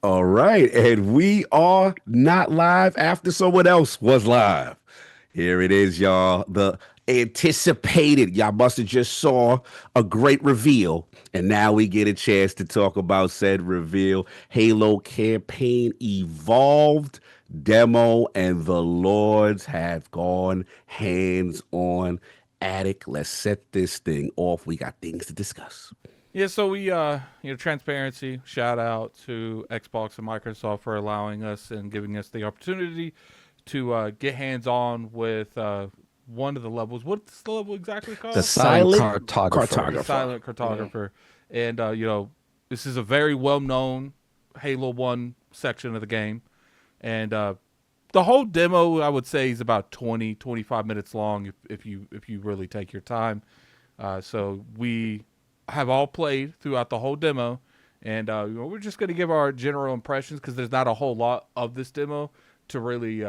All right, and we are not live after someone else was live. Here it is, y'all. The anticipated. Y'all must have just saw a great reveal, and now we get a chance to talk about said reveal. Halo campaign evolved demo, and the Lords have gone hands on. Attic, let's set this thing off. We got things to discuss. Yeah, so transparency. Shout out to Xbox and Microsoft for allowing us and giving us the opportunity to get hands on with one of the levels. What's the level exactly The called? silent The silent cartographer. And this is a very well known Halo 1 section of the game. And the whole demo, I would say, is about 25 minutes long if you really take your time. So we have all played throughout the whole demo, and we're just going to give our general impressions because there's not a whole lot of this demo to really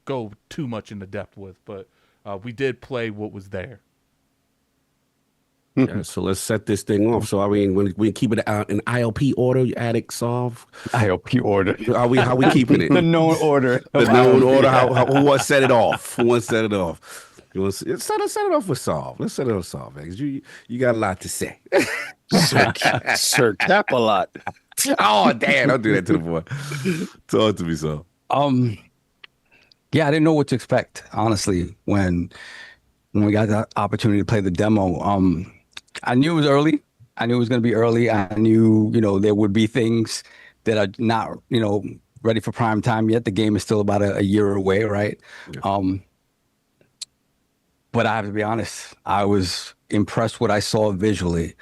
go too much into depth with, but we did play what was there. Yeah, so let's set this thing off. So I mean, when we keep it in ILP order, Attic solve. ILP order. How we keeping it? The known order. The known order. Who wants to set it off? Who wants to set it off? You want to set it off with Solve. Let's set it off with Solve, because you got a lot to say. Sir Cap a lot. Oh, damn, don't do that to the boy. Talk to me, Solve. Yeah, I didn't know what to expect, honestly, when we got the opportunity to play the demo. I knew it was early. I knew it was going to be early. I knew, there would be things that are not, ready for prime time yet. The game is still about a year away, right? Yeah. But I have to be honest, I was impressed what I saw visually.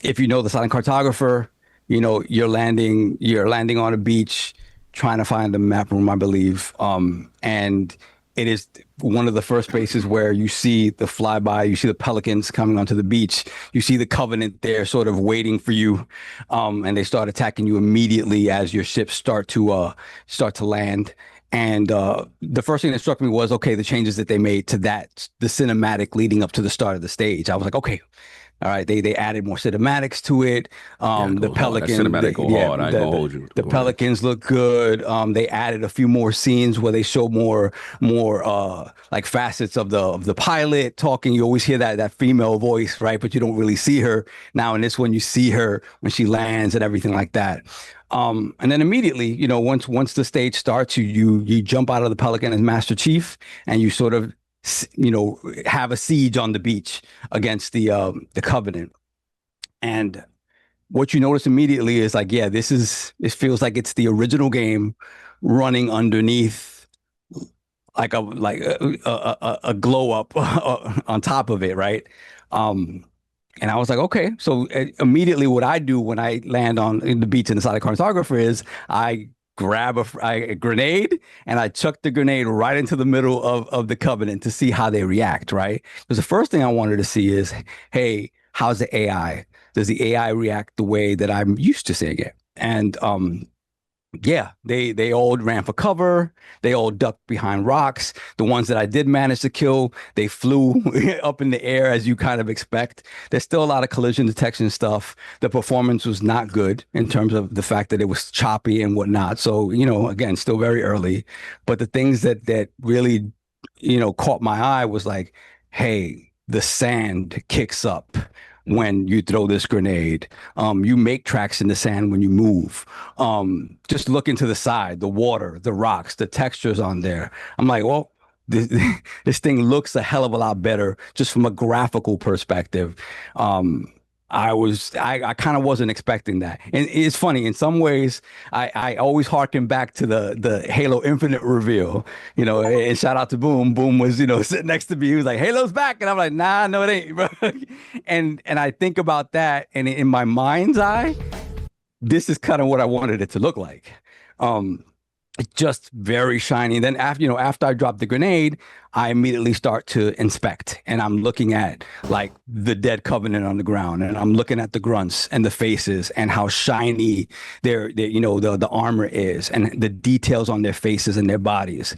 If you know the silent cartographer, you're landing on a beach, trying to find a map room, I believe. And it is one of the first places where you see the flyby, you see the pelicans coming onto the beach, you see the Covenant there sort of waiting for you, and they start attacking you immediately as your ships start to land. And the first thing that struck me was, okay, the changes that they made to the cinematic leading up to the start of the stage. I was like, okay, all right, they added more cinematics to it. The Pelicans, the Pelicans look good. They added a few more scenes where they show more like facets of the pilot talking. You always hear that female voice, right? But you don't really see her. Now in this one, you see her when she lands and everything like that. And then immediately, once the stage starts, you jump out of the Pelican as Master Chief, and you sort of have a siege on the beach against the Covenant. And what you notice immediately is like, yeah, it feels like it's the original game running underneath like a glow up on top of it, right? And I was like, okay. So immediately what I do when I land in the beach in the silent cartographer is I grab a grenade and I chuck the grenade right into the middle of the Covenant to see how they react, right? Because the first thing I wanted to see is, hey, how's the AI? Does the AI react the way that I'm used to seeing it? And yeah, they all ran for cover. They all ducked behind rocks. The ones that I did manage to kill, they flew up in the air as you kind of expect. There's still a lot of collision detection stuff. The performance was not good in terms of the fact that it was choppy and whatnot. So, again, still very early. But the things that really, caught my eye was like, hey, the sand kicks up when you throw this grenade. You make tracks in the sand when you move. Just look into the side, the water, the rocks, the textures on there. I'm like, well, this thing looks a hell of a lot better just from a graphical perspective. I kind of wasn't expecting that. And it's funny, in some ways, I always harken back to the Halo Infinite reveal, and shout out to Boom. Boom was, sitting next to me. He was like, Halo's back. And I'm like, nah, no, it ain't, bro. And I think about that, and in my mind's eye, this is kind of what I wanted it to look like. Just very shiny. Then after I drop the grenade, I immediately start to inspect, and I'm looking at like the dead Covenant on the ground, and I'm looking at the grunts and the faces and how shiny the armor is and the details on their faces and their bodies.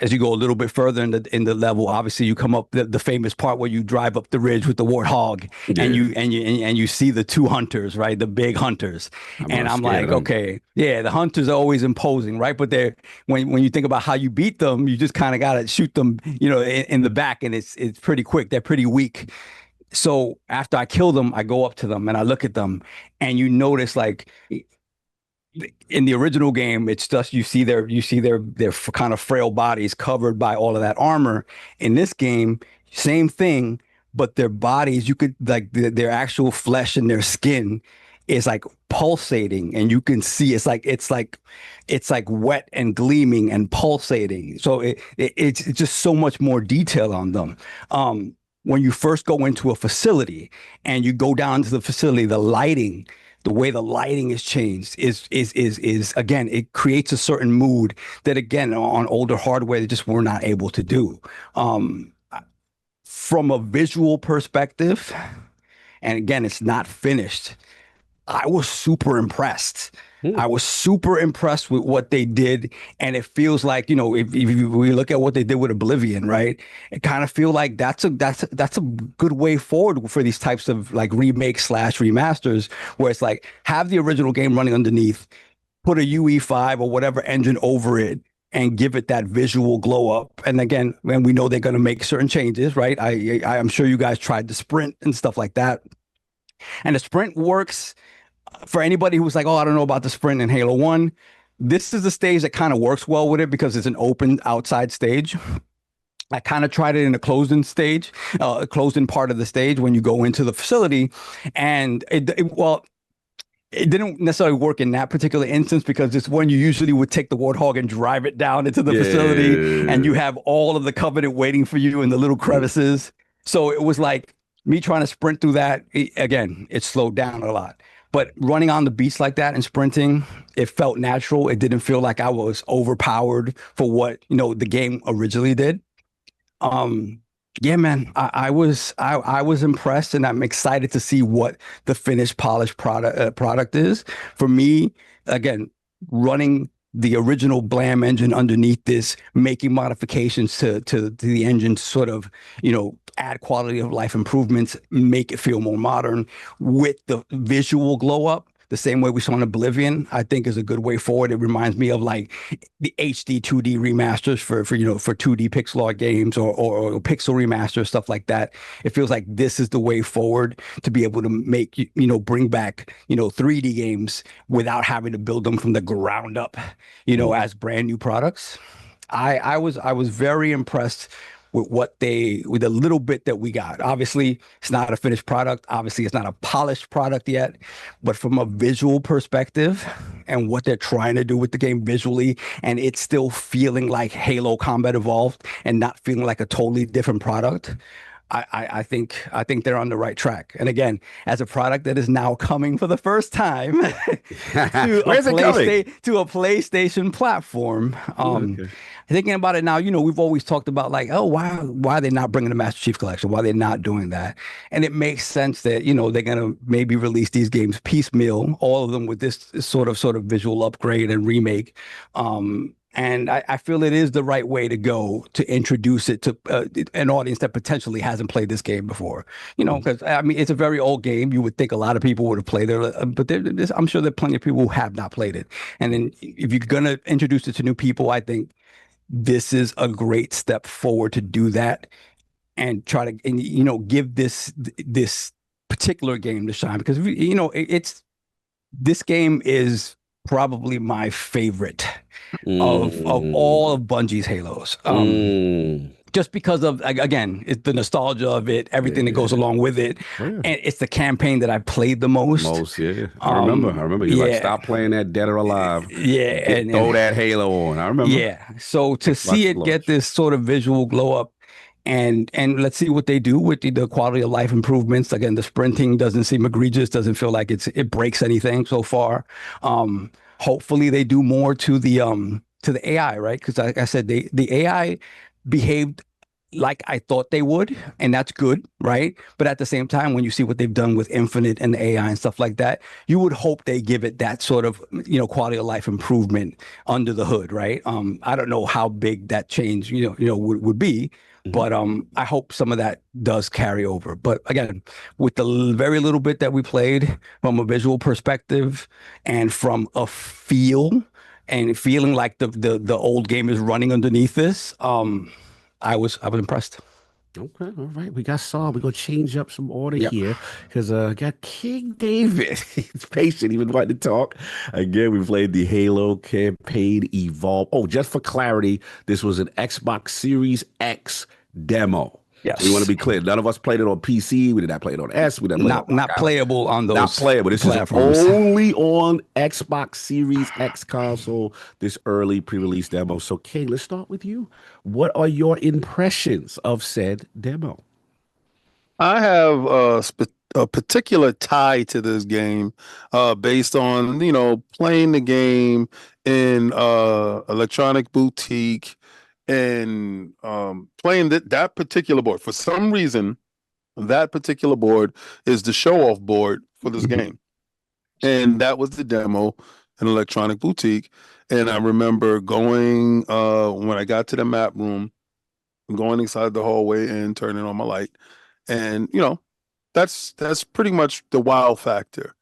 as you go a little bit further in the level, obviously you come up the famous part where you drive up the ridge with the warthog, and you see the two hunters, right? The big hunters. And I'm like, okay, yeah, the hunters are always imposing, right? But they're when you think about how you beat them, you just kind of gotta shoot them, in the back, and it's pretty quick. They're pretty weak. So after I kill them, I go up to them and I look at them, and you notice, like, in the original game, it's just you see their kind of frail bodies covered by all of that armor. In this game, same thing, but their bodies, you could, like, their actual flesh and their skin is like pulsating, and you can see it's like wet and gleaming and pulsating. So it's just so much more detail on them. When you first go into a facility and you go down to the facility, the way the lighting is changed is again, it creates a certain mood that, again, on older hardware, they just were not able to do. From a visual perspective, and again, it's not finished, I was super impressed. I was super impressed with what they did, and it feels like, if we look at what they did with Oblivion, right? It kind of feel like that's a good way forward for these types of, like, remakes / remasters, where it's like, have the original game running underneath, put a UE5 or whatever engine over it, and give it that visual glow up. And again, when we know they're going to make certain changes, right? I'm sure you guys tried the sprint and stuff like that, and the sprint works. For anybody who's like, oh, I don't know about the sprint in Halo 1, this is the stage that kind of works well with it because it's an open outside stage. I kind of tried it in a closed-in stage, closed-in part of the stage when you go into the facility, and it didn't necessarily work in that particular instance because it's when you usually would take the Warthog and drive it down into the facility, and you have all of the Covenant waiting for you in the little crevices. So it was like me trying to sprint through that. Again, it slowed down a lot. But running on the beach like that and sprinting, it felt natural. It didn't feel like I was overpowered for what, the game originally did. Yeah, man, I was impressed, and I'm excited to see what the finished polished product is. For me, again, running the original Blam engine underneath this, making modifications to the engine, sort of, add quality of life improvements, make it feel more modern with the visual glow up, the same way we saw in Oblivion, I think is a good way forward. It reminds me of, like, the HD 2D remasters for 2D pixel art games, or pixel remasters, stuff like that. It feels like this is the way forward to be able to make, bring back, 3D games without having to build them from the ground up, as brand new products. I was very impressed with the little bit that we got. Obviously, it's not a finished product. Obviously, it's not a polished product yet. But from a visual perspective and what they're trying to do with the game visually, and it's still feeling like Halo Combat Evolved and not feeling like a totally different product, I think they're on the right track. And again, as a product that is now coming for the first time to a PlayStation platform, thinking about it now, we've always talked about, like, oh, why are they not bringing the Master Chief Collection? Why are they not doing that? And it makes sense that, they're going to maybe release these games piecemeal, all of them with this sort of visual upgrade and remake. And I feel it is the right way to go to introduce it to an audience that potentially hasn't played this game before. Because, I mean, it's a very old game. You would think a lot of people would have played it, but I'm sure there are plenty of people who have not played it. And then if you're going to introduce it to new people, I think this is a great step forward to do that and try to, give this particular game the shine, because, this game is probably my favorite of all of Bungie's Halos. Just because of, again, it's the nostalgia of it, everything that goes along with it, and it's the campaign that I played the most. I remember you like, stop playing that Dead or Alive. And throw that Halo on. I remember. Yeah. So to see it get this sort of visual glow up, and let's see what they do with the quality of life improvements. Again, the sprinting doesn't seem egregious, doesn't feel like it breaks anything so far. Hopefully they do more to the AI, right? Because like I said, the AI behaved like I thought they would, and that's good, right? But at the same time, when you see what they've done with Infinite and the AI and stuff like that, you would hope they give it that sort of, quality of life improvement under the hood, right? I don't know how big that change, would be, but I hope some of that does carry over. But again, with the very little bit that we played from a visual perspective and from a feel and feeling like the old game is running underneath this, I was impressed. Okay, all right. We got Saul. We're gonna change up some order Yep. here because got King David. He's patient, he was wanting to talk. Again, we played the Halo campaign Evolve. Oh, just for clarity, this was an Xbox Series X demo. Yes. So we want to be clear. None of us played it on PC. We did not play it on S. We didn't play it on Not playable on those not playable. This platforms. is only on Xbox Series X console, this early pre-release demo. So, King, let's start with you. What are your impressions of said demo? I have a particular tie to this game based on, playing the game in Electronic Boutique and playing that particular board. For some reason, that particular board is the show-off board for this game. And that was the demo in Electronic Boutique. And I remember going, when I got to the map room, going inside the hallway and turning on my light. And, that's pretty much the wow factor.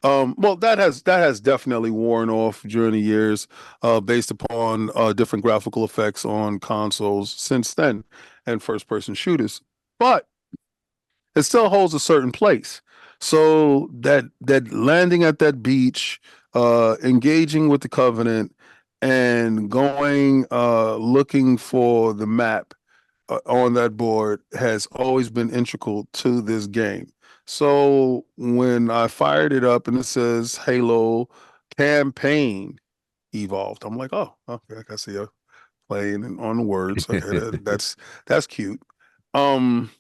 Well, that has definitely worn off during the years, based upon different graphical effects on consoles since then and first-person shooters. But it still holds a certain place. So that landing at that beach, engaging with the Covenant, and going looking for the map on that board has always been integral to this game. So when I fired it up and it says Halo Campaign Evolved, I'm like, oh, okay, I can see you playing on the words. Okay, that's cute. Then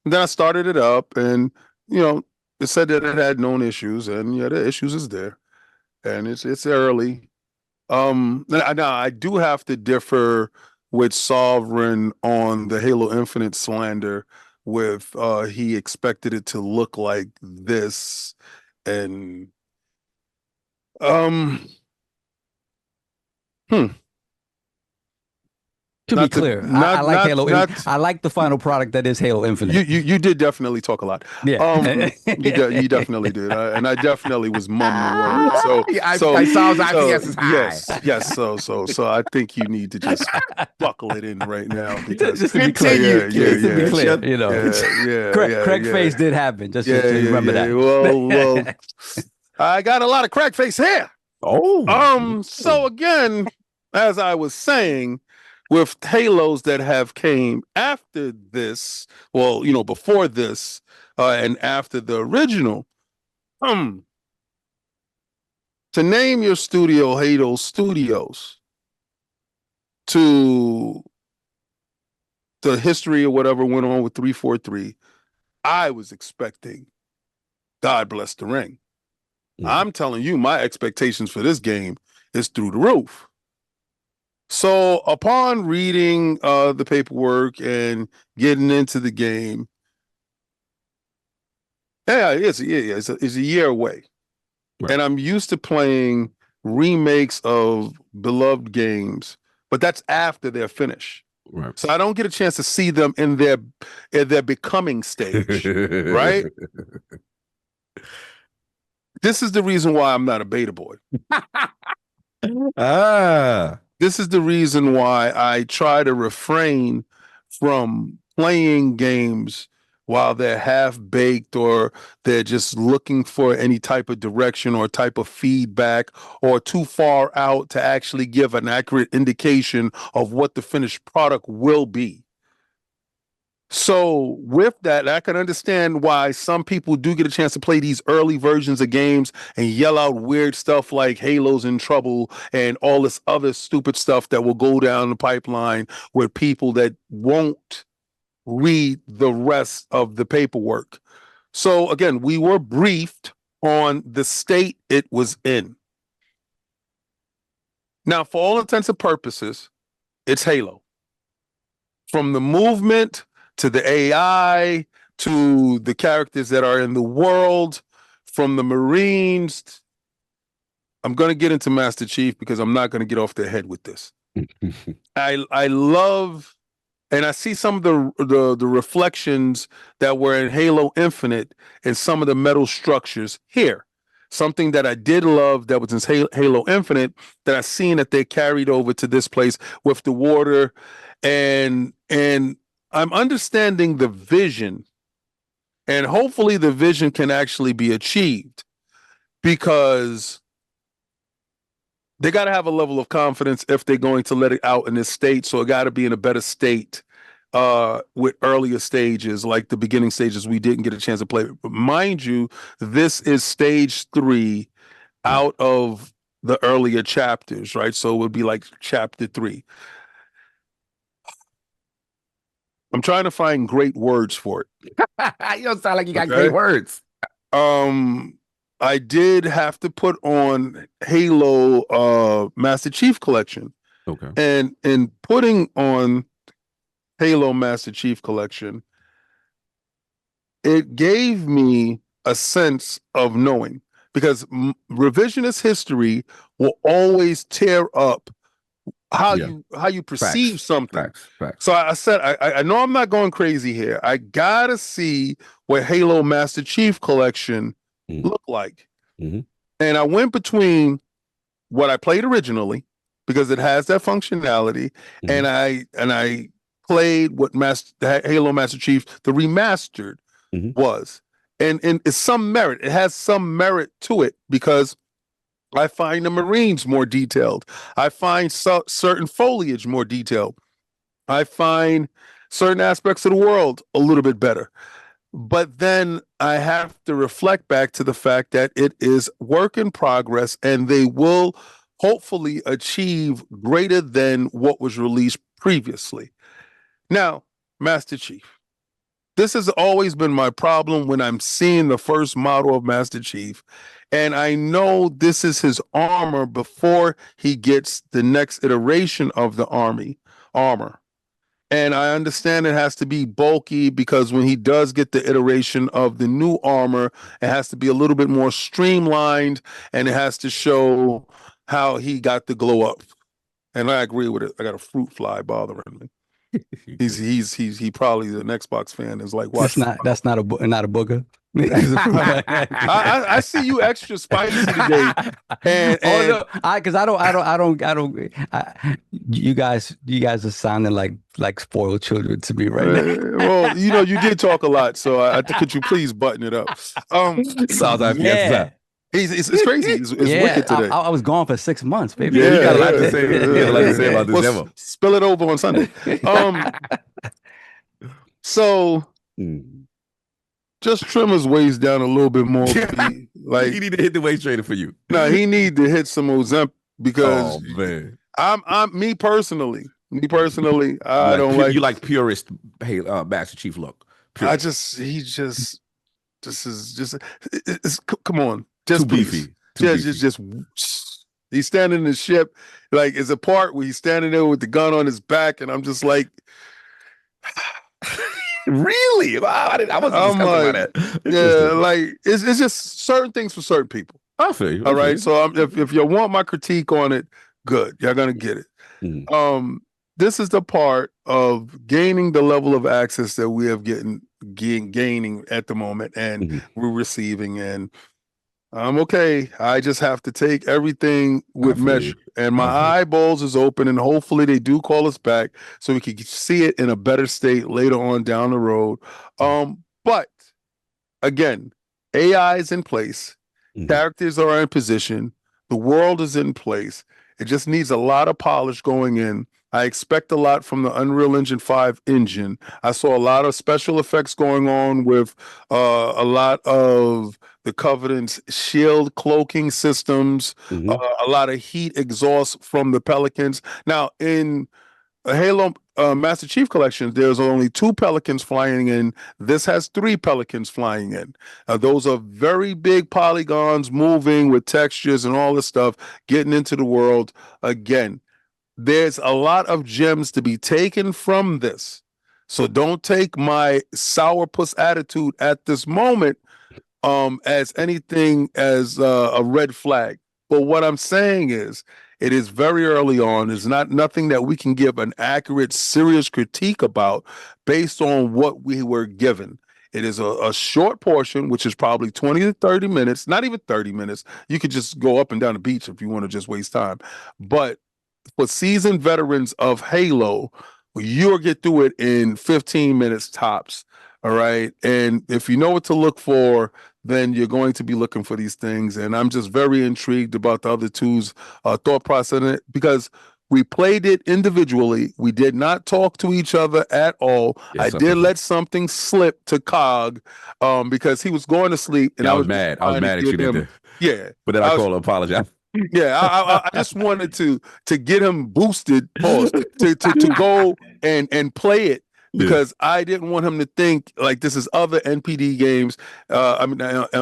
I started it up, and it said that it had known issues, and yeah, the issues is there, and it's early. Now I do have to differ with Sovereign on the Halo Infinite slander. With he expected it to look like this, and hmm. To be clear, I like Halo. I like the final product that is Halo Infinite. You did definitely talk a lot. Yeah, you definitely did, and I definitely was mumbling words. So I saw his IPS is high. Yes. So I think you need to just buckle it in right now because just to be clear, yeah. Craig face did happen. Just remember that. Well, I got a lot of crack face hair. Oh, So again, as I was saying, with Halos that have came after this, well, before this, and after the original, to name your studio Halo Studios, to the history of whatever went on with 343, I was expecting God Bless the Ring. I'm telling you, my expectations for this game is through the roof. So upon reading the paperwork and getting into the game, it's a year away. Right. And I'm used to playing remakes of beloved games, but that's after they're finished. Right. So I don't get a chance to see them in their becoming stage, right? This is the reason why I'm not a beta boy. This is the reason why I try to refrain from playing games while they're half-baked or they're just looking for any type of direction or type of feedback or too far out to actually give an accurate indication of what the finished product will be. So with that, I can understand why some people do get a chance to play these early versions of games and yell out weird stuff like Halo's in trouble and all this other stupid stuff that will go down the pipeline with people that won't read the rest of the paperwork. So again, we were briefed on the state it was in. Now, for all intents and purposes, it's Halo. from the movement to the AI to the characters that are in the world, from the Marines. I'm going to get into Master Chief because I'm not going to get off their head with this. I love, and I see some of the reflections that were in Halo Infinite and some of the metal structures here. Something that I did love that was in Halo Infinite that I've seen that they carried over to this place with the water, and I'm understanding the vision, and hopefully the vision can actually be achieved, because they got to have a level of confidence if they're going to let it out in this state. So it got to be in a better state with earlier stages, like the beginning stages we didn't get a chance to play. But mind you, this is stage 3 out of the earlier chapters, right? So it would be like chapter 3. I'm trying to find great words for it. You don't sound like you got great words. I did have to put on Halo Master Chief Collection. Okay. And in putting on Halo Master Chief Collection, it gave me a sense of knowing, because revisionist history will always tear up how you perceive something. Facts. So I said, I know I'm not going crazy here. I gotta see what Halo Master Chief Collection look like. And I went between what I played originally, because it has that functionality, and I played what Halo Master Chief the remastered was, and it's some merit. It has some merit to it, because I find the Marines more detailed. I find certain foliage more detailed. I find certain aspects of the world a little bit better. But then I have to reflect back to the fact that it is work in progress, and they will hopefully achieve greater than what was released previously. Now, Master Chief. This has always been my problem when I'm seeing the first model of Master Chief, and I know this is his armor before he gets the next iteration of the armor. And I understand it has to be bulky, because when he does get the iteration of the new armor, it has to be a little bit more streamlined, and it has to show how he got the glow up. And I agree with it. I got a fruit fly bothering me. He probably an Xbox fan is like, watch. That's not a booger. I see you extra spicy today, and you guys are sounding like spoiled children to me right now. Well, you did talk a lot, so could you please button it up? Sounds like it's crazy. It's wicked today. I was gone for 6 months, baby. Yeah, you got a lot to say. You got a lot to say about this demo. Spill it over on Sunday. So just trim his waist down a little bit more. Like, he need to hit the waist trainer for you. No, he need to hit some Ozempic, because man, I'm me personally, I don't like. You like purist Master Chief look. Purist. Come on. Just too beefy. Just he's standing in the ship, like, it's a part where he's standing there with the gun on his back, and I'm just like, really? I wasn't discussing about that. Yeah, like it's just certain things for certain people. I feel you. All right, so if you want my critique on it, good, you're gonna get it. This is the part of gaining the level of access that we have gaining at the moment, and we're receiving, and I'm okay. I just have to take everything with measure, and my eyeballs is open, and hopefully they do call us back so we can see it in a better state later on down the road. But again, AI is in place, characters are in position, the world is in place. It just needs a lot of polish going in. I expect a lot from the Unreal Engine 5 engine. I saw a lot of special effects going on with a lot of the Covenant's shield cloaking systems, a lot of heat exhaust from the Pelicans. Now, in Halo Master Chief Collection, there's only 2 Pelicans flying in. This has 3 Pelicans flying in. Those are very big polygons moving with textures and all this stuff, getting into the world. Again, there's a lot of gems to be taken from this. So don't take my sourpuss attitude at this moment as anything as a red flag. But what I'm saying is, it is very early on. It's not nothing that we can give an accurate, serious critique about based on what we were given. It is a short portion, which is probably 20 to 30 minutes, not even 30 minutes. You could just go up and down the beach if you want to just waste time. But for seasoned veterans of Halo, you'll get through it in 15 minutes tops. All right. And if you know what to look for, then you're going to be looking for these things. And I'm just very intrigued about the other two's thought process in it, because we played it individually. We did not talk to each other at all. Yes, I did let something slip to Cog because he was going to sleep. And I was mad. I was mad at you. Yeah. But then I called to apologize. Yeah, I just wanted to get him boosted, to go and play it, because I didn't want him to think like this is other NPD games. NDA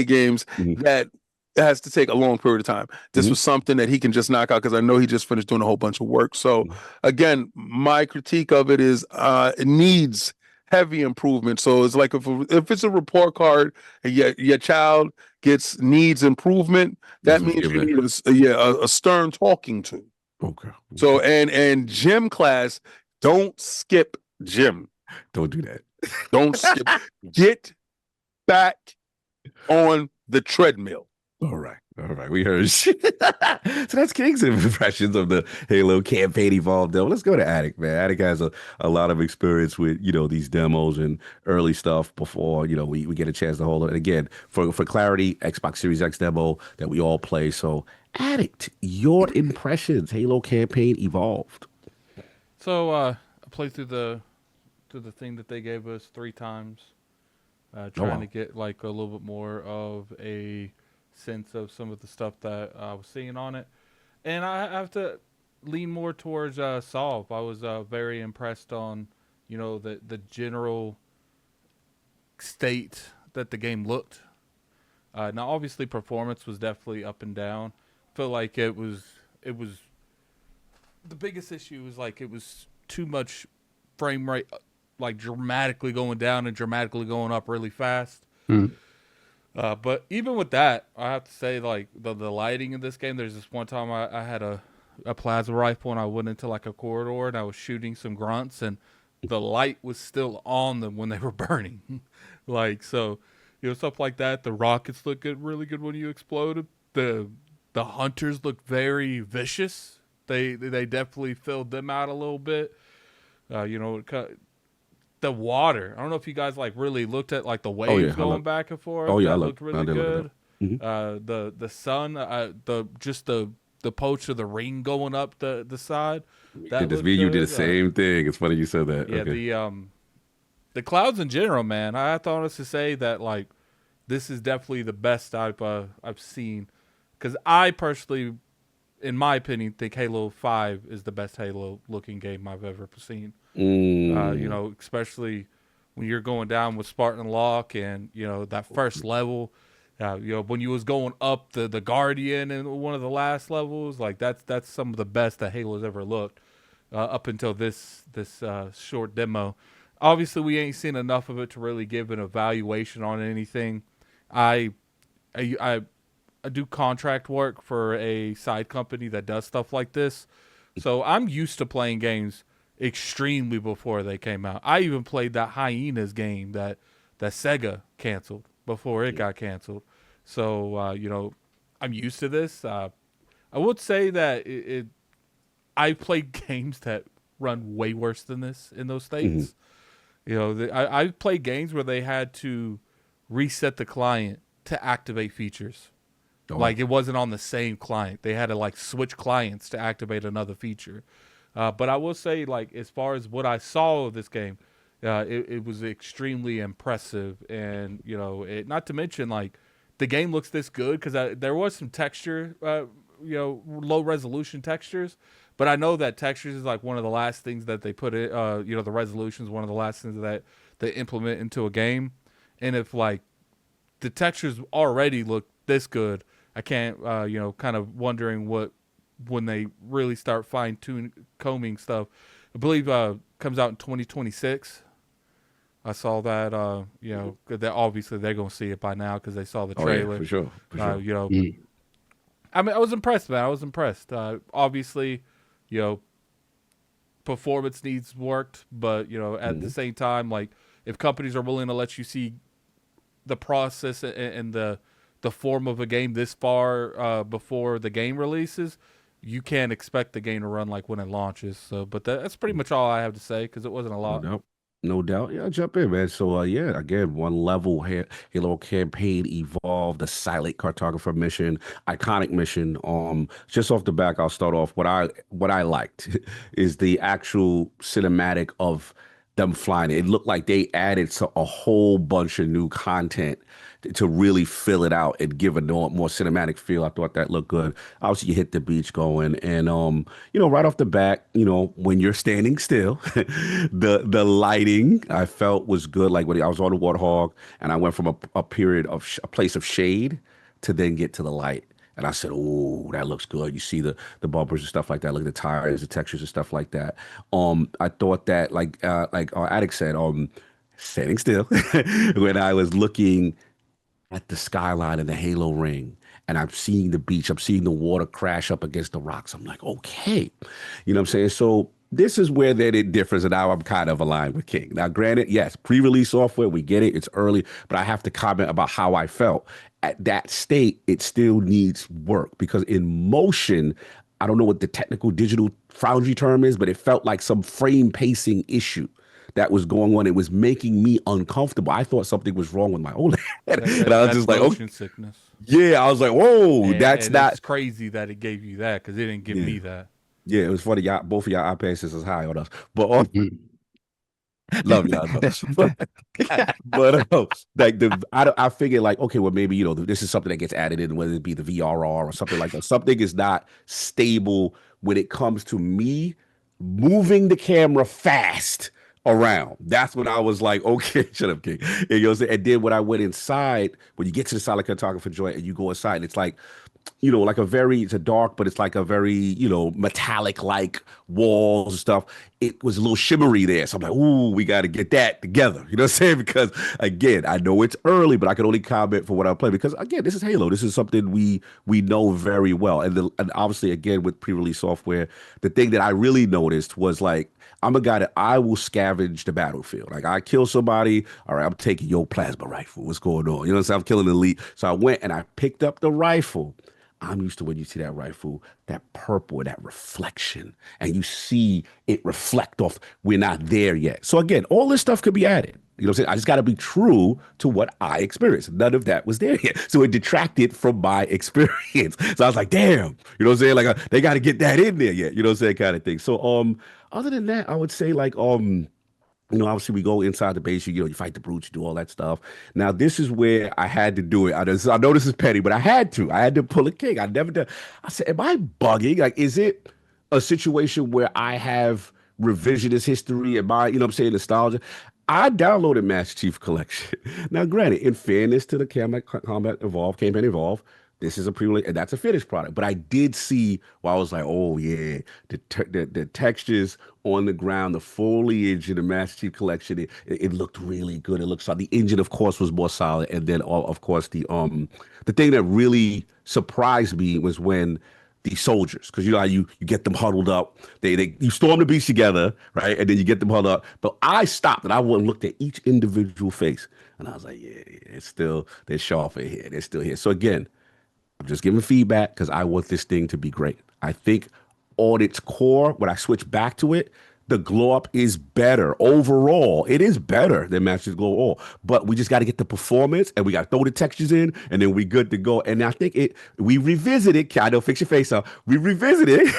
games that has to take a long period of time. This was something that he can just knock out, because I know he just finished doing a whole bunch of work. So again, my critique of it is it needs heavy improvement. So it's like if it's a report card and your child needs improvement, that means you need a stern talking to. Okay. So and gym class, don't skip gym. Don't do that. Don't skip. Get back on the treadmill. All right. We heard. So that's King's impressions of the Halo campaign Evolved demo. Let's go to Attic, man. Attic has a lot of experience with, these demos and early stuff before, we get a chance to hold it. And again, for clarity, Xbox Series X demo that we all play. So Addict, your impressions, Halo campaign Evolved. So I played through the thing that they gave us 3 times, trying to get like a little bit more of a sense of some of the stuff that I was seeing on it. And I have to lean more towards Solve. I was very impressed on, the general state that the game looked. Now, obviously, performance was definitely up and down. I feel like it was the biggest issue was like it was too much frame rate, like dramatically going down and dramatically going up really fast. But even with that, I have to say, like, the lighting in this game, there's this one time I had a plasma rifle and I went into like a corridor and I was shooting some grunts and the light was still on them when they were burning. Like, so, stuff like that. The rockets look good, really good when you exploded. The hunters look very vicious. They definitely filled them out a little bit. The water. I don't know if you guys like really looked at like the waves going back and forth. Oh yeah, that looked really good. The sun, the poach of the ring going up the side. That you did the same thing. It's funny you said that. Yeah, okay. The clouds in general, man. I have to honestly say that like this is definitely the best I've seen, because I personally, in my opinion, think Halo 5 is the best Halo looking game I've ever seen. Especially when you're going down with Spartan Lock and, that first level, when you was going up the Guardian in one of the last levels, like that's some of the best that Halo's ever looked up until this short demo. Obviously, we ain't seen enough of it to really give an evaluation on anything. I do contract work for a side company that does stuff like this, so I'm used to playing games extremely before they came out. I even played that Hyenas game that Sega canceled before it got canceled. So I'm used to this. I would say that I played games that run way worse than this in those states. I played games where they had to reset the client to activate features. Like, it wasn't on the same client. They had to like switch clients to activate another feature. But I will say, like, as far as what I saw of this game, it was extremely impressive. And, not to mention, like, the game looks this good because there was some texture, low resolution textures. But I know that textures is like one of the last things that they put in, the resolution is one of the last things that they implement into a game. And if, like, the textures already look this good, I can't, kind of wondering what when they really start combing stuff. I believe comes out in 2026. I saw that, that obviously they're going to see it by now because they saw the trailer. Oh, yeah, for sure. I mean, I was impressed, man. I was impressed. Obviously, performance needs worked, but, at the same time, like, if companies are willing to let you see the process and the form of a game this far before the game releases, you can't expect the game to run like when it launches. So, but that's pretty much all I have to say because it wasn't a lot. No doubt. Yeah, I'll jump in, man. So, again, one level Halo campaign evolved, the silent cartographer mission, iconic mission. Just off the back, I'll start off. What I liked is the actual cinematic of them flying. It looked like they added a whole bunch of new content to really fill it out and give a more cinematic feel. I thought that looked good. Obviously, you hit the beach going, and right off the bat, when you're standing still, the lighting I felt was good. Like when I was on the Warthog, and I went from a place of shade to then get to the light. And I said, "Oh, that looks good." You see the bumpers and stuff like that. Look at the tires, the textures and stuff like that. I thought that, like Attic said, standing still when I was looking at the skyline of the Halo ring, and I'm seeing the beach, I'm seeing the water crash up against the rocks. I'm like, okay, you know what I'm saying? So this is where then it differs, and now I'm kind of aligned with King. Now, granted, yes, pre-release software, we get it, it's early, but I have to comment about how I felt. At that state, it still needs work because in motion, I don't know what the technical digital foundry term is, but it felt like some frame pacing issue that was going on. It was making me uncomfortable. I thought something was wrong with my OLED. And I was just like, motion sickness. Yeah, I was like, whoa, that's not. It's crazy that it gave you that because it didn't give me that. Yeah, it was funny. Both of y'all iPads is high on us. But love y'all. I figured like, okay, well, maybe, this is something that gets added in, whether it be the VRR or something like that. Something is not stable when it comes to me moving the camera fast around. That's when I was like, okay, shut up, King. And then when I went inside, when you get to the silent cartographer joint and you go inside, and it's like, it's a dark, but it's like a very, metallic like walls and stuff. It was a little shimmery there. So I'm like, ooh, we got to get that together. You know what I'm saying? Because again, I know it's early, but I can only comment for what I play because again, this is Halo. This is something we know very well. And obviously again, with pre-release software, the thing that I really noticed was like, I'm a guy that I will scavenge the battlefield. Like I kill somebody, all right, I'm taking your plasma rifle. What's going on? You know what I'm saying? I'm killing the elite. So I went and I picked up the rifle. I'm used to when you see that rifle, that purple, that reflection, and you see it reflect off. We're not there yet. So again, all this stuff could be added. You know what I'm saying? I just got to be true to what I experienced. None of that was there yet. So it detracted from my experience. So I was like, damn, you know what I'm saying? Like they got to get that in there yet. You know what I'm saying? Kind of thing. So other than that, I would say like obviously we go inside the base, you fight the brutes, you do all that stuff. Now, this is where I had to do it. I know this is petty, but I had to pull a King. I never done. I said, am I bugging? Like, is it a situation where I have revisionist history? Am I, nostalgia? I downloaded Master Chief Collection. Now, granted, in fairness to the Campaign Evolve, this is a pre-release, and that's a finished product. But I did see I was like, oh yeah, the textures on the ground, the foliage in the Master Chief Collection, it looked really good. It looked solid. The engine, of course, was more solid, and then of course the thing that really surprised me was when the soldiers, because how you get them huddled up, you storm the beach together, right, and then you get them huddled up. But I stopped and I went and looked at each individual face, and I was like, yeah, they're sharp in here, they're still here. So again, I'm just giving feedback because I want this thing to be great. I think on its core, when I switch back to it, the glow up is better. Overall, it is better than Master Chief Glow All. But we just got to get the performance and we got to throw the textures in and then we good to go. And I think we revisit it. I know, fix your face up. We revisit it.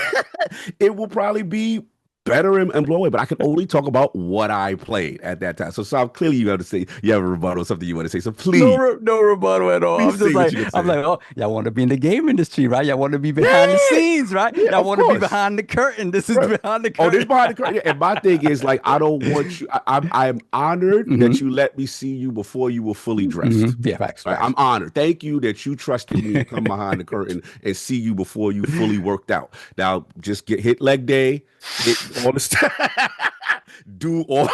It will probably be better and blown away, but I can only talk about what I played at that time. So Sal, clearly you have to say you have a rebuttal or something you want to say. So please, no rebuttal at all. I'm just like, oh, y'all want to be in the game industry, right? Y'all want to be behind the scenes, right? Y'all want to be behind the curtain. This is behind the curtain. Oh, this behind the curtain. Yeah. And my thing is like, I don't want you. I'm honored that you let me see you before you were fully dressed. Yeah, facts. Right? I'm honored. Thank you that you trusted me to come behind the curtain and see you before you fully worked out. Now, just hit leg day, hit all the stuff, do all,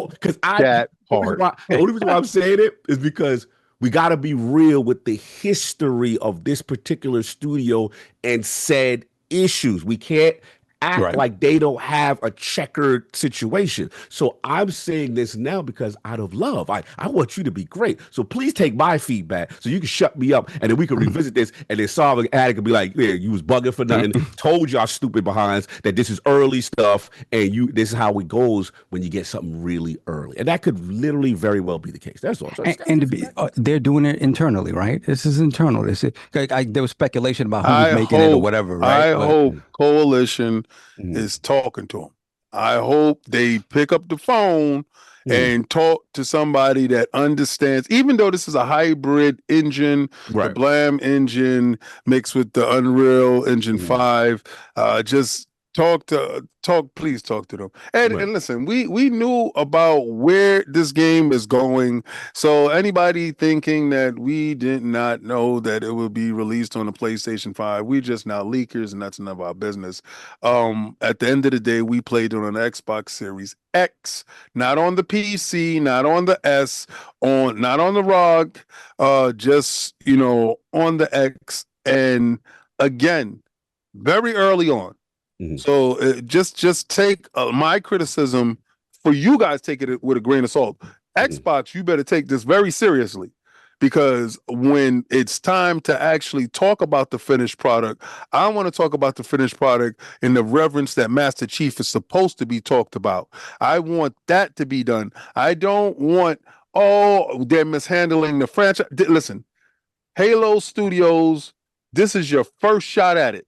because the only reason why I'm saying it is because we got to be real with the history of this particular studio and said issues. We can't act like they don't have a checkered situation. So I'm saying this now because out of love, I want you to be great. So please take my feedback so you can shut me up and then we can revisit this and then solve an addict and be like, yeah, you was bugging for nothing. Told y'all stupid behinds that this is early stuff and this is how it goes when you get something really early. And that could literally very well be the case. That's all. And to be, they're doing it internally, right? This is internal. This is, there was speculation about who's making it or whatever, right? I hope Coalition is talking to them. I hope they pick up the phone and talk to somebody that understands, even though this is a hybrid engine, the Blam engine mixed with the Unreal Engine 5, just please talk to them. And listen, we knew about where this game is going. So anybody thinking that we did not know that it would be released on the PlayStation 5, we just now leakers and that's none of our business. At the end of the day, we played it on the Xbox Series X, not on the PC, not on the S, not on the ROG, just on the X. And again, very early on. So just take my criticism for you guys, take it with a grain of salt. Xbox, you better take this very seriously, because when it's time to actually talk about the finished product, I want to talk about the finished product in the reverence that Master Chief is supposed to be talked about. I want that to be done. I don't want, they're mishandling the franchise. Listen, Halo Studios, this is your first shot at it.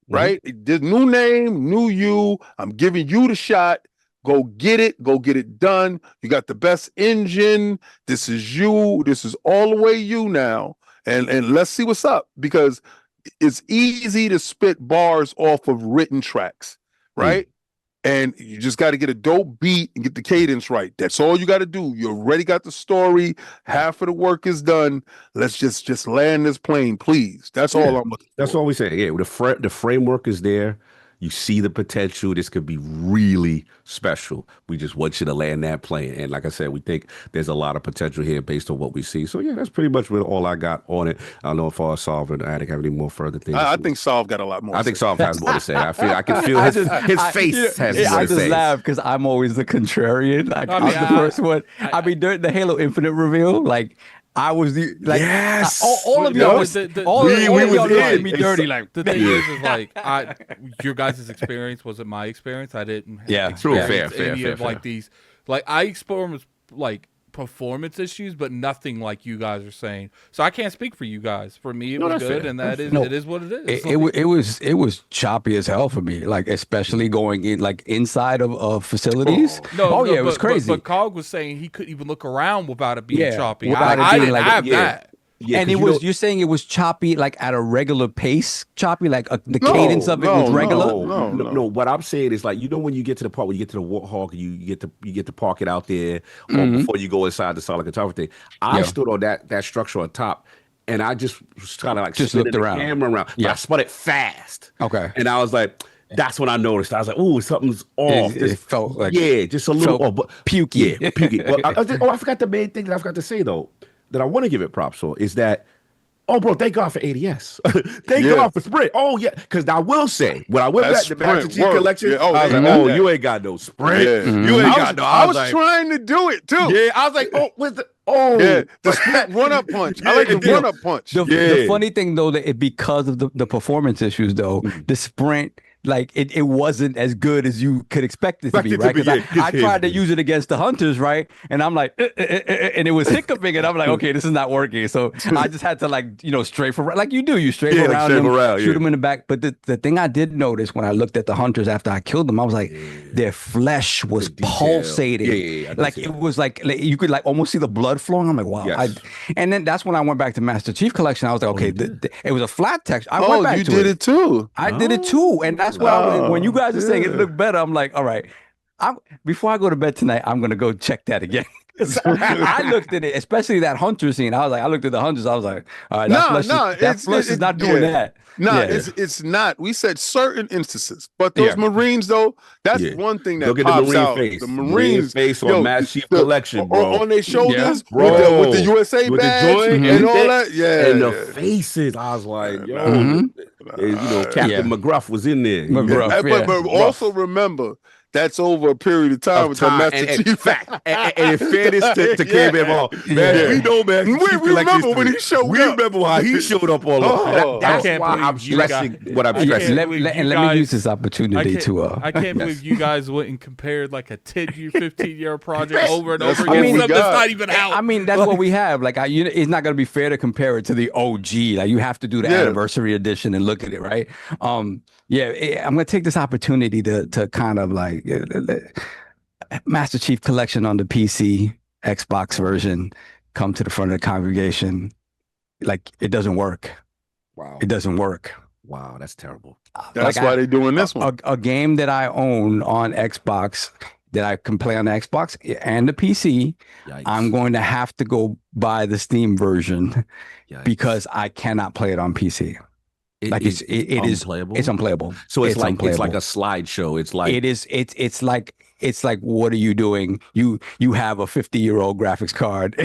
Right? This new name, new you. I'm giving you the shot. Go get it. Go get it done. You got the best engine. This is you. This is all the way you now. And let's see what's up, because it's easy to spit bars off of written tracks, right? And you just got to get a dope beat and get the cadence right. That's all you got to do. You already got the story. Half of the work is done. Let's just land this plane, please. That's all I'm looking for. That's all we say. Yeah, the framework is there. You see the potential. This could be really special. We just want you to land that plane. And like I said, we think there's a lot of potential here based on what we see. So yeah, that's pretty much really all I got on it. I don't know if Solve and Attic have any more further things. I think Solve got a lot more. I think Solve has more to say. I can feel his face has more to say. I just laugh because I'm always the contrarian. Like I'm the first one. I mean, during the Halo Infinite reveal, like I was the all of y'all was all of y'all did me dirty. Like the thing is like your guys' experience wasn't my experience. I didn't fair. Like these, like I experienced like performance issues, but nothing like you guys are saying. So I can't speak for you guys. For me, it was good, and it is what it is. It was choppy as hell for me, like especially going in like inside of facilities. It was crazy. But Cog was saying he couldn't even look around without it being choppy. I didn't have that. Yeah, and you're saying it was choppy, like at a regular pace, choppy, like the cadence of it was regular. No. What I'm saying is like, when you get to the part where you get to the Warthog, you get to park it out there, or before you go inside the solid guitar thing. I stood on that structure on top, and I just was kind of like just looked around, camera around. Yeah, I spun it fast. Okay, and I was like. That's when I noticed. I was like, "Ooh, something's off." It felt like just a little off, but pukey. Yeah, pukey. Well, I forgot the main thing that I forgot to say though, that I want to give it props for is that, bro, thank God for ADS. Thank God for Sprint. Oh yeah, because I will say when I went back to the Master Chief Collection, I was like, you ain't got no Sprint. You ain't got no. I was trying to do it too. Yeah, I was like, the Sprint run-up punch. I like the run-up punch. The funny thing though, that because of the performance issues though, the Sprint like it wasn't as good as you could expect it to be, right? Because I tried to use it against the hunters, right? And I'm like, and it was hiccuping, and I'm like, okay, this is not working. So I just had to like, strafe around, like you do, you strafe around them, shoot them in the back. But the thing I did notice when I looked at the hunters after I killed them, I was like, their flesh was pulsating. Like it was like you could like almost see the blood flowing. I'm like, wow. Yes. And then that's when I went back to Master Chief Collection. I was like, okay, it was a flat texture. I went back you to did it too. I did it too, and that's why when you guys are saying it looked better, I'm like, all right. Before I go to bed tonight, I'm gonna go check that again. I looked at it, especially that hunter scene. I looked at the hunters. I was like, all right, that flesh is not doing that. It's not. We said certain instances, but those Marines though, that's one thing that pops out. The Marines face on Master Chief Collection, bro, on their shoulders, with the USA badge and all that. And the faces. I was like, Captain McGruff was in there. But also remember, that's over a period of time with the Master Chief. Fact. And in fairness to Cam Ball, man, we know, man. We remember when he showed up. We remember how he showed up all over. That's why I'm stressing what I'm stressing. Let me use this opportunity to. I can't believe you guys went and compared like a 10-year, 15-year project over and over again. Something that's not even out. I mean, that's what we have. Like, it's not going to be fair to compare it to the OG. Like, you have to do the anniversary edition and look at it, right? I'm going to take this opportunity to kind of like Master Chief Collection on the PC, Xbox version, come to the front of the congregation. Like, it doesn't work. Wow. It doesn't work. Wow, that's terrible. That's why they're doing this one. A game that I own on Xbox that I can play on the Xbox and the PC, I'm going to have to go buy the Steam version because I cannot play it on PC. It's unplayable. It's unplayable. So it's like a slideshow. It's like what are you doing? You have a 50-year-old graphics card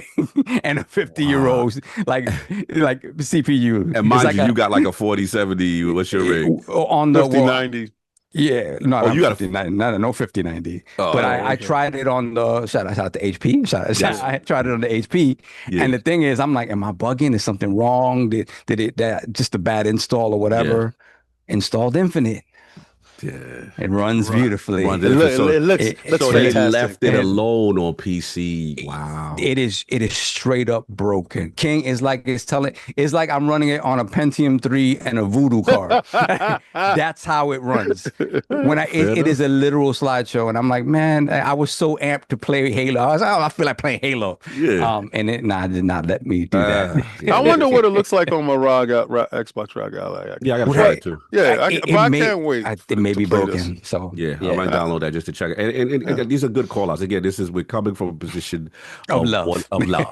and a 50-year-old like CPU. And mind you got like a 4070. What's your rig? On the 5090. Yeah, no, you got a 5090. No 5090. But I tried it on the shout out to HP. I tried it on the HP, and the thing is, I'm like, am I bugging? Is something wrong? Did it just a bad install or whatever? Installed Infinite. Yeah, it runs beautifully. It looks so they left it alone on PC. Wow, it is straight up broken. King is like it's like I'm running it on a Pentium 3 and a Voodoo card. That's how it runs. When it is a literal slideshow, and I'm like, man, I was so amped to play Halo. I was like, I feel like playing Halo. Yeah, and it did not let me do that. I wonder what it looks like on my Xbox ROG Ally. Yeah, I got to try it too. Yeah, I can't wait. It may be broken. So I might download that just to check it. And these are good call outs. Again, we're coming from a position of love.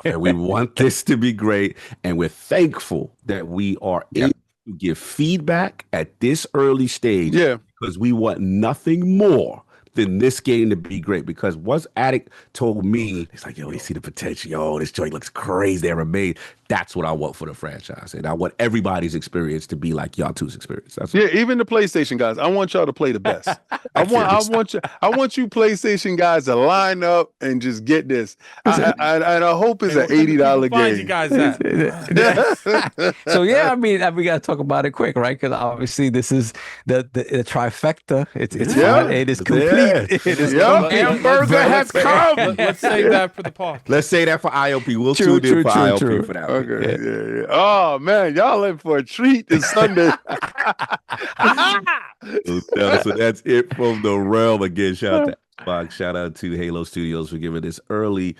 And we want this to be great. And we're thankful that we are able to give feedback at this early stage. Yeah. Because we want nothing more than this game to be great. Because once Addict told me, it's like, yo, they see the potential. Yo, this joint looks crazy. They ever made. That's what I want for the franchise. And I want everybody's experience to be like y'all two's experience. Even the PlayStation guys. I want y'all to play the best. I want you PlayStation guys to line up and just get this. And I hope it's an $80 game. You guys at? So I mean, we gotta talk about it quick, right? Because obviously this is the trifecta. It's it is complete. It is hamburger has come. Let's save that for the pod. Let's say that for ILP. We'll tune in for ILP for that. Okay. Yeah. Oh man, y'all in for a treat this Sunday. So that's it from the realm. Again, shout out to Xbox, shout out to Halo Studios for giving this early,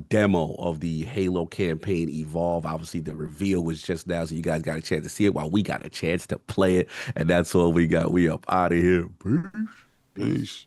demo of the Halo campaign Evolve. Obviously, the reveal was just now, so you guys got a chance to see it while we got a chance to play it. And that's all we got. We up out of here. Peace.